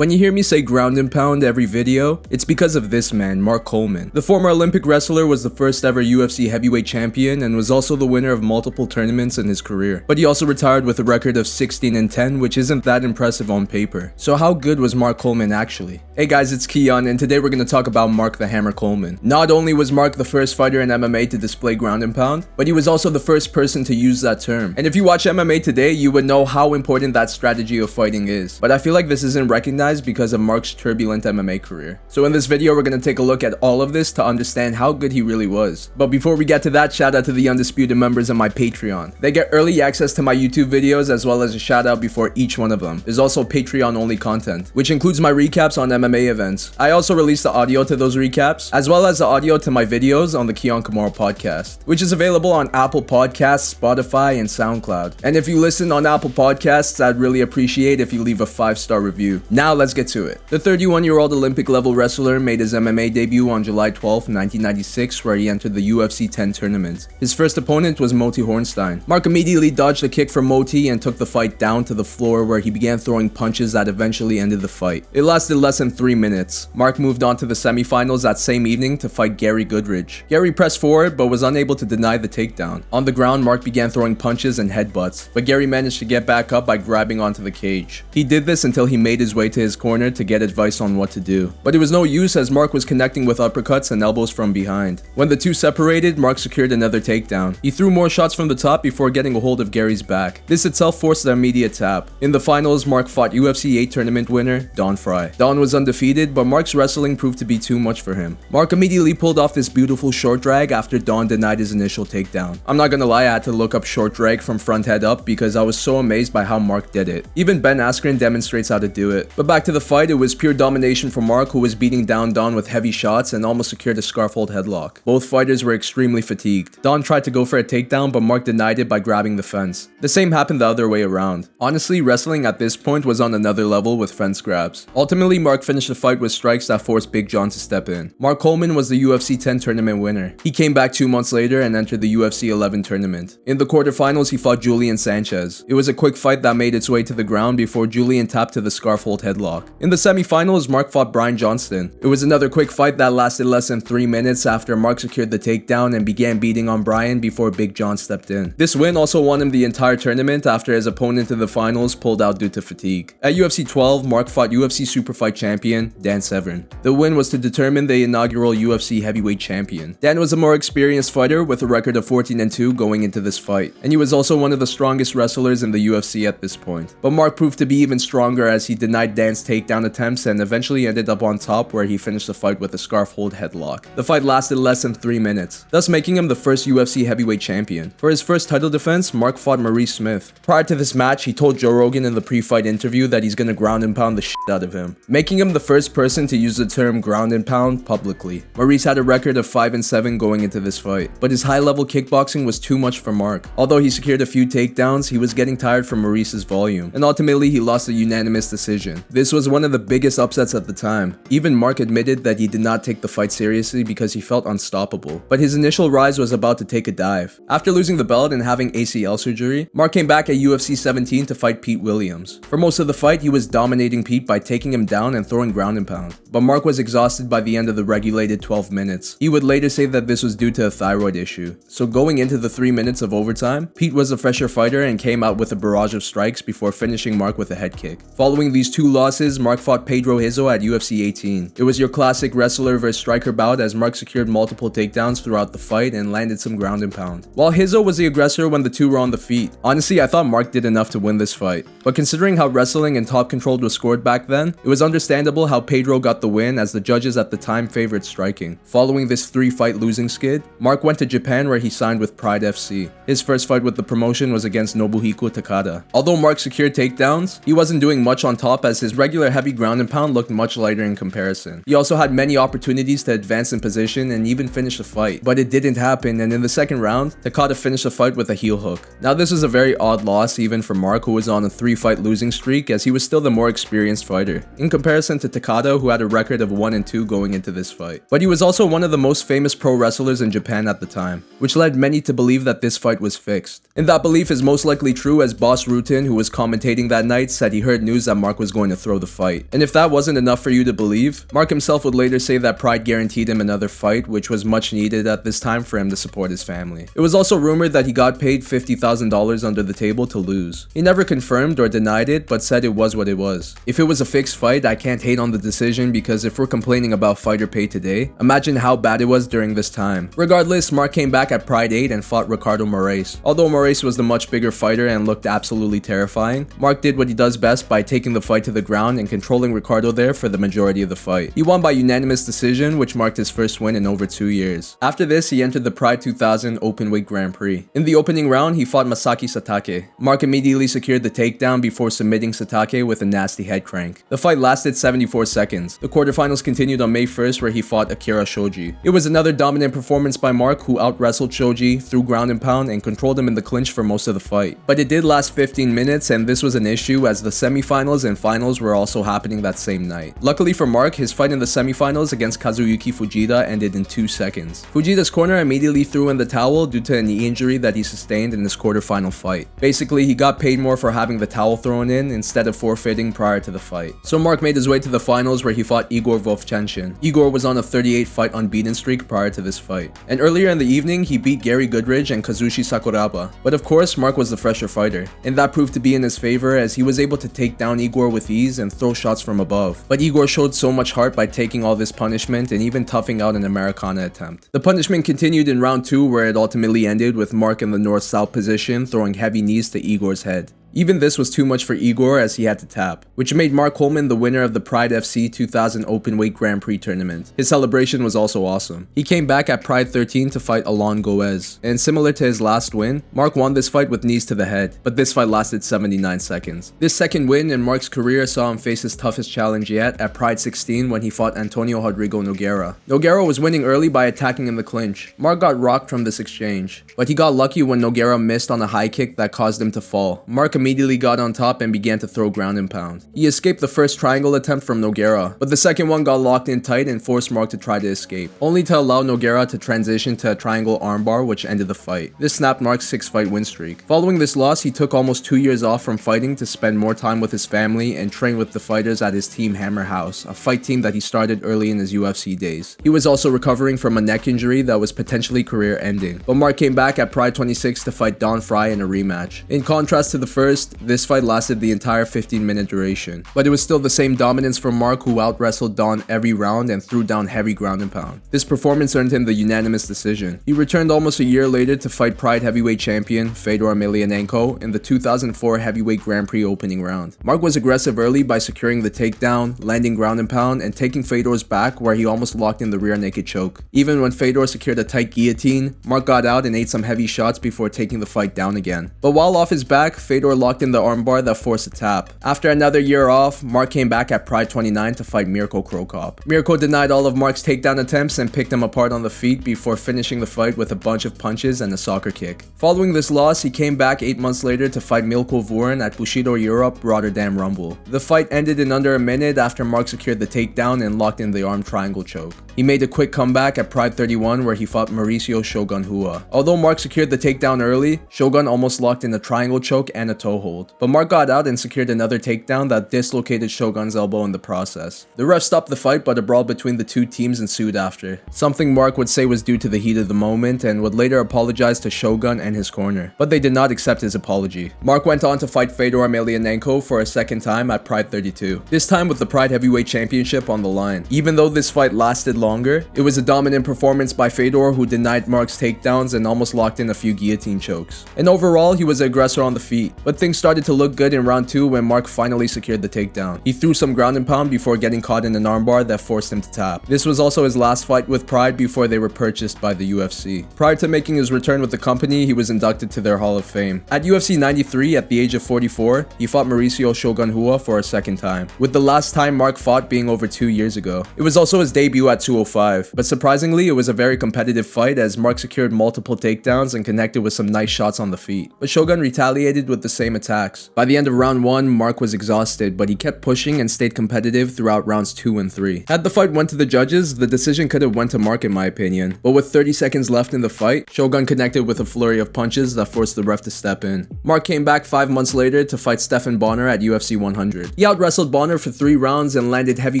When you hear me say ground and pound every video, it's because of this man, Mark Coleman. The former Olympic wrestler was the first ever UFC Heavyweight Champion and was also the winner of multiple tournaments in his career. But he also retired with a record of 16-10, which isn't that impressive on paper. So how good was Mark Coleman actually? Hey guys, it's Kiiyon, and today we're going to talk about Mark the Hammer Coleman. Not only was Mark the first fighter in MMA to display ground and pound, but he was also the first person to use that term. And if you watch MMA today, you would know how important that strategy of fighting is. But I feel like this isn't recognized because of Mark's turbulent MMA career. So in this video, we're going to take a look at all of this to understand how good he really was. But before we get to that, shout out to the undisputed members of my Patreon. They get early access to my YouTube videos as well as a shout out before each one of them. There's also Patreon only content, which includes my recaps on MMA events. I also release the audio to those recaps, as well as the audio to my videos on the Kiiyon Kimura podcast, which is available on Apple Podcasts, Spotify, and SoundCloud. And if you listen on Apple Podcasts, I'd really appreciate if you leave a 5-star review. Now let's get to it. The 31-year-old Olympic level wrestler made his MMA debut on July 12, 1996, where he entered the UFC 10 tournament. His first opponent was Moti Hornstein. Mark immediately dodged a kick from Moti and took the fight down to the floor, where he began throwing punches that eventually ended the fight. It lasted less than 3 minutes. Mark moved on to the semifinals that same evening to fight Gary Goodridge. Gary pressed forward but was unable to deny the takedown. On the ground, Mark began throwing punches and headbutts, but Gary managed to get back up by grabbing onto the cage. He did this until he made his way to his corner to get advice on what to do. But it was no use as Mark was connecting with uppercuts and elbows from behind. When the two separated, Mark secured another takedown. He threw more shots from the top before getting a hold of Gary's back. This itself forced the immediate tap. In the finals, Mark fought UFC 8 tournament winner Don Fry. Don was undefeated, but Mark's wrestling proved to be too much for him. Mark immediately pulled off this beautiful short drag after Don denied his initial takedown. I'm not gonna lie, I had to look up short drag from front head up because I was so amazed by how Mark did it. Even Ben Askren demonstrates how to do it. But back to the fight, it was pure domination for Mark, who was beating down Don with heavy shots and almost secured a scarf hold headlock. Both fighters were extremely fatigued. Don tried to go for a takedown, but Mark denied it by grabbing the fence. The same happened the other way around. Honestly, wrestling at this point was on another level with fence grabs. Ultimately, Mark finished the fight with strikes that forced Big John to step in. Mark Coleman was the UFC 10 tournament winner. He came back 2 months later and entered the UFC 11 tournament. In the quarterfinals, he fought Julian Sanchez. It was a quick fight that made its way to the ground before Julian tapped to the scarf hold headlock. In the semifinals, Mark fought Brian Johnston. It was another quick fight that lasted less than 3 minutes after Mark secured the takedown and began beating on Brian before Big John stepped in. This win also won him the entire tournament after his opponent in the finals pulled out due to fatigue. At UFC 12, Mark fought UFC Superfight champion Dan Severn. The win was to determine the inaugural UFC Heavyweight Champion. Dan was a more experienced fighter with a record of 14-2 going into this fight, and he was also one of the strongest wrestlers in the UFC at this point. But Mark proved to be even stronger as he denied Dan's takedown attempts and eventually ended up on top, where he finished the fight with a scarf hold headlock. The fight lasted less than 3 minutes, thus making him the first UFC Heavyweight Champion. For his first title defense, Mark fought Maurice Smith. Prior to this match, he told Joe Rogan in the pre-fight interview that he's gonna ground and pound the shit out of him, making him the first person to use the term ground and pound publicly. Maurice had a record of 5-7 going into this fight, but his high-level kickboxing was too much for Mark. Although he secured a few takedowns, he was getting tired from Maurice's volume, and ultimately he lost a unanimous decision. This was one of the biggest upsets at the time. Even Mark admitted that he did not take the fight seriously because he felt unstoppable, but his initial rise was about to take a dive. After losing the belt and having ACL surgery, Mark came back at UFC 17 to fight Pete Williams. For most of the fight, he was dominating Pete by taking him down and throwing ground and pound, but Mark was exhausted by the end of the regulated 12 minutes. He would later say that this was due to a thyroid issue. So going into the 3 minutes of overtime, Pete was a fresher fighter and came out with a barrage of strikes before finishing Mark with a head kick. Following these 2 losses, Mark fought Pedro Hizo at UFC 18. It was your classic wrestler versus striker bout as Mark secured multiple takedowns throughout the fight and landed some ground and pound, while Hizo was the aggressor when the two were on the feet. Honestly, I thought Mark did enough to win this fight, but considering how wrestling and top controlled was scored back then, it was understandable how Pedro got the win as the judges at the time favored striking. Following this 3-fight losing skid, Mark went to Japan where he signed with Pride FC. His first fight with the promotion was against Nobuhiko Takada. Although Mark secured takedowns, he wasn't doing much on top as his regular heavy ground and pound looked much lighter in comparison. He also had many opportunities to advance in position and even finish the fight, but it didn't happen, and in the second round, Takada finished the fight with a heel hook. Now this was a very odd loss even for Mark, who was on a 3-fight losing streak, as he was still the more experienced fighter, in comparison to Takada, who had a record of 1-2 going into this fight. But he was also one of the most famous pro wrestlers in Japan at the time, which led many to believe that this fight was fixed. And that belief is most likely true as Boss Rutin, who was commentating that night, said he heard news that Mark was going to throw throw the fight. And if that wasn't enough for you to believe, Mark himself would later say that Pride guaranteed him another fight, which was much needed at this time for him to support his family. It was also rumored that he got paid $50,000 under the table to lose. He never confirmed or denied it, but said it was what it was. If it was a fixed fight, I can't hate on the decision, because if we're complaining about fighter pay today, imagine how bad it was during this time. Regardless, Mark came back at Pride 8 and fought Ricardo Moraes. Although Moraes was the much bigger fighter and looked absolutely terrifying, Mark did what he does best by taking the fight to the ground and controlling Ricardo there for the majority of the fight. He won by unanimous decision, which marked his first win in over 2 years. After this, he entered the Pride 2000 Openweight Grand Prix. In the opening round, he fought Masaki Satake. Mark immediately secured the takedown before submitting Satake with a nasty head crank. The fight lasted 74 seconds. The quarterfinals continued on May 1st, where he fought Akira Shoji. It was another dominant performance by Mark, who out-wrestled Shoji, threw ground and pound, and controlled him in the clinch for most of the fight. But it did last 15 minutes, and this was an issue as the semifinals and finals were also happening that same night. Luckily for Mark, his fight in the semifinals against Kazuyuki Fujita ended in 2 seconds. Fujita's corner immediately threw in the towel due to a knee injury that he sustained in his quarterfinal fight. Basically, he got paid more for having the towel thrown in instead of forfeiting prior to the fight. So Mark made his way to the finals, where he fought Igor Vovchanchin. Igor was on a 38-fight unbeaten streak prior to this fight. And earlier in the evening, he beat Gary Goodridge and Kazushi Sakuraba. But of course, Mark was the fresher fighter, and that proved to be in his favor as he was able to take down Igor with ease and throw shots from above. But Igor showed so much heart by taking all this punishment and even toughing out an Americana attempt. The punishment continued in round 2, where it ultimately ended with Mark in the north-south position throwing heavy knees to Igor's head. Even this was too much for Igor, as he had to tap, which made Mark Coleman the winner of the Pride FC 2000 Openweight Grand Prix tournament. His celebration was also awesome. He came back at Pride 13 to fight Alon Goez, and similar to his last win, Mark won this fight with knees to the head, but this fight lasted 79 seconds. This second win in Mark's career saw him face his toughest challenge yet at Pride 16 when he fought Antonio Rodrigo Nogueira. Nogueira was winning early by attacking in the clinch. Mark got rocked from this exchange, but he got lucky when Nogueira missed on a high kick that caused him to fall. Mark immediately got on top and began to throw ground and pound. He escaped the first triangle attempt from Nogueira, but the second one got locked in tight and forced Mark to try to escape, only to allow Nogueira to transition to a triangle armbar, which ended the fight. This snapped Mark's 6-fight win streak. Following this loss, he took almost 2 years off from fighting to spend more time with his family and train with the fighters at his team Hammer House, a fight team that he started early in his UFC days. He was also recovering from a neck injury that was potentially career-ending, but Mark came back at Pride 26 to fight Don Fry in a rematch. In contrast to the first, this fight lasted the entire 15-minute duration, but it was still the same dominance from Mark, who out-wrestled Don every round and threw down heavy ground and pound. This performance earned him the unanimous decision. He returned almost a year later to fight Pride Heavyweight Champion Fedor Emelianenko in the 2004 Heavyweight Grand Prix opening round. Mark was aggressive early by securing the takedown, landing ground and pound, and taking Fedor's back where he almost locked in the rear naked choke. Even when Fedor secured a tight guillotine, Mark got out and ate some heavy shots before taking the fight down again. But while off his back, Fedor locked in the armbar that forced a tap. After another year off, Mark came back at Pride 29 to fight Mirko Cro Cop. Mirko denied all of Mark's takedown attempts and picked him apart on the feet before finishing the fight with a bunch of punches and a soccer kick. Following this loss, he came back 8 months later to fight Milko Vuren at Bushido Europe Rotterdam Rumble. The fight ended in under a minute after Mark secured the takedown and locked in the arm triangle choke. He made a quick comeback at Pride 31 where he fought Mauricio Shogun Hua. Although Mark secured the takedown early, Shogun almost locked in a triangle choke and a toe hold. But Mark got out and secured another takedown that dislocated Shogun's elbow in the process. The ref stopped the fight, but a brawl between the two teams ensued after, something Mark would say was due to the heat of the moment and would later apologize to Shogun and his corner, but they did not accept his apology. Mark went on to fight Fedor Emelianenko for a second time at Pride 32, this time with the Pride Heavyweight Championship on the line. Even though this fight lasted longer, it was a dominant performance by Fedor, who denied Mark's takedowns and almost locked in a few guillotine chokes. And overall, he was the aggressor on the feet, but things started to look good in round 2 when Mark finally secured the takedown. He threw some ground and pound before getting caught in an armbar that forced him to tap. This was also his last fight with Pride before they were purchased by the UFC. Prior to making his return with the company, he was inducted to their Hall of Fame. At UFC 93, at the age of 44, he fought Mauricio Shogun Hua for a second time, with the last time Mark fought being over 2 years ago. It was also his debut at 205, but surprisingly, it was a very competitive fight as Mark secured multiple takedowns and connected with some nice shots on the feet. But Shogun retaliated with the same same attacks. By the end of round 1, Mark was exhausted, but he kept pushing and stayed competitive throughout rounds 2 and 3. Had the fight went to the judges, the decision could have went to Mark in my opinion, but with 30 seconds left in the fight, Shogun connected with a flurry of punches that forced the ref to step in. Mark came back 5 months later to fight Stephan Bonner at UFC 100. He out-wrestled Bonner for 3 rounds and landed heavy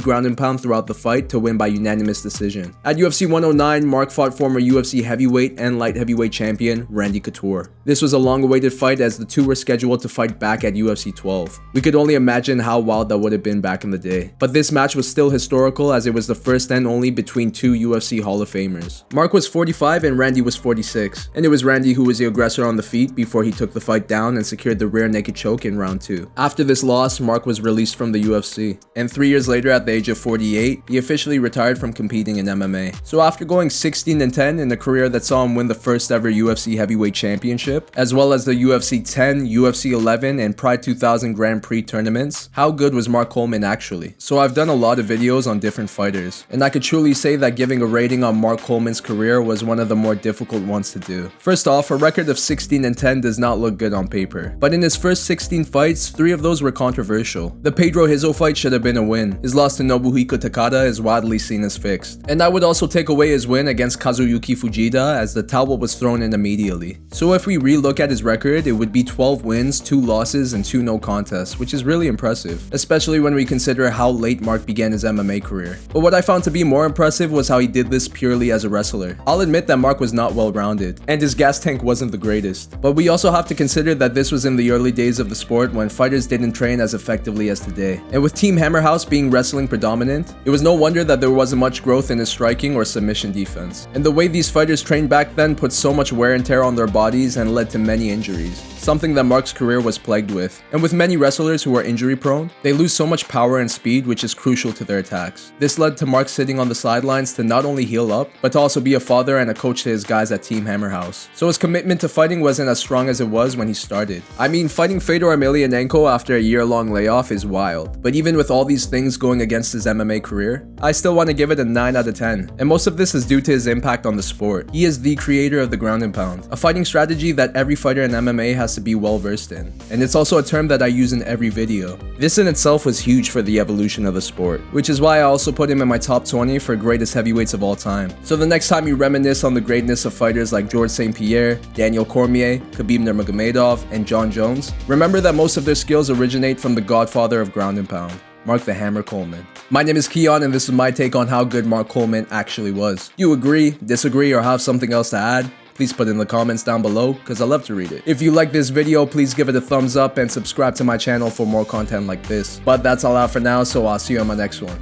ground and pound throughout the fight to win by unanimous decision. At UFC 109, Mark fought former UFC heavyweight and light heavyweight champion Randy Couture. This was a long-awaited fight as the two were scheduled to fight back at UFC 12. We could only imagine how wild that would have been back in the day. But this match was still historical as it was the first and only between two UFC Hall of Famers. Mark was 45 and Randy was 46, and it was Randy who was the aggressor on the feet before he took the fight down and secured the rear naked choke in round 2. After this loss, Mark was released from the UFC, and 3 years later at the age of 48, he officially retired from competing in MMA. So after going 16-10 in a career that saw him win the first ever UFC Heavyweight Championship, as well as the UFC 10, UFC 11, and Pride 2000 Grand Prix tournaments, how good was Mark Coleman actually? So I've done a lot of videos on different fighters, and I could truly say that giving a rating on Mark Coleman's career was one of the more difficult ones to do. First off, a record of 16-10 does not look good on paper, but in his first 16 fights, 3 of those were controversial. The Pedro Hizo fight should have been a win. His loss to Nobuhiko Takada is widely seen as fixed. And I would also take away his win against Kazuyuki Fujita as the towel was thrown in immediately. So if we re-look at his record, it would be 12 wins, 2 losses, and 2 no contests, which is really impressive, especially when we consider how late Mark began his MMA career. But what I found to be more impressive was how he did this purely as a wrestler. I'll admit that Mark was not well-rounded, and his gas tank wasn't the greatest. But we also have to consider that this was in the early days of the sport when fighters didn't train as effectively as today. And with Team Hammerhouse being wrestling predominant, it was no wonder that there wasn't much growth in his striking or submission defense. And the way these fighters trained back then put so much wear and tear on their bodies and led to many injuries, something that Mark's career was plagued with. And with many wrestlers who are injury prone, they lose so much power and speed, which is crucial to their attacks. This led to Mark sitting on the sidelines to not only heal up, but to also be a father and a coach to his guys at Team Hammerhouse. So his commitment to fighting wasn't as strong as it was when he started. I mean, fighting Fedor Emelianenko after a year-long layoff is wild, but even with all these things going against his MMA career, I still want to give it a 9 out of 10. And most of this is due to his impact on the sport. He is the creator of the ground and pound, a fighting strategy that every fighter in MMA has to be well versed in. And it's also a term that I use in every video. This in itself was huge for the evolution of the sport, which is why I also put him in my top 20 for greatest heavyweights of all time. So the next time you reminisce on the greatness of fighters like Georges St. Pierre, Daniel Cormier, Khabib Nurmagomedov, and John Jones, remember that most of their skills originate from the godfather of ground and pound, Mark the Hammer Coleman. My name is Kiiyon, and this is my take on how good Mark Coleman actually was. Do you agree, disagree, or have something else to add? Please put in the comments down below, because I love to read it. If you like this video, please give it a thumbs up and subscribe to my channel for more content like this. But that's all out for now, so I'll see you on my next one.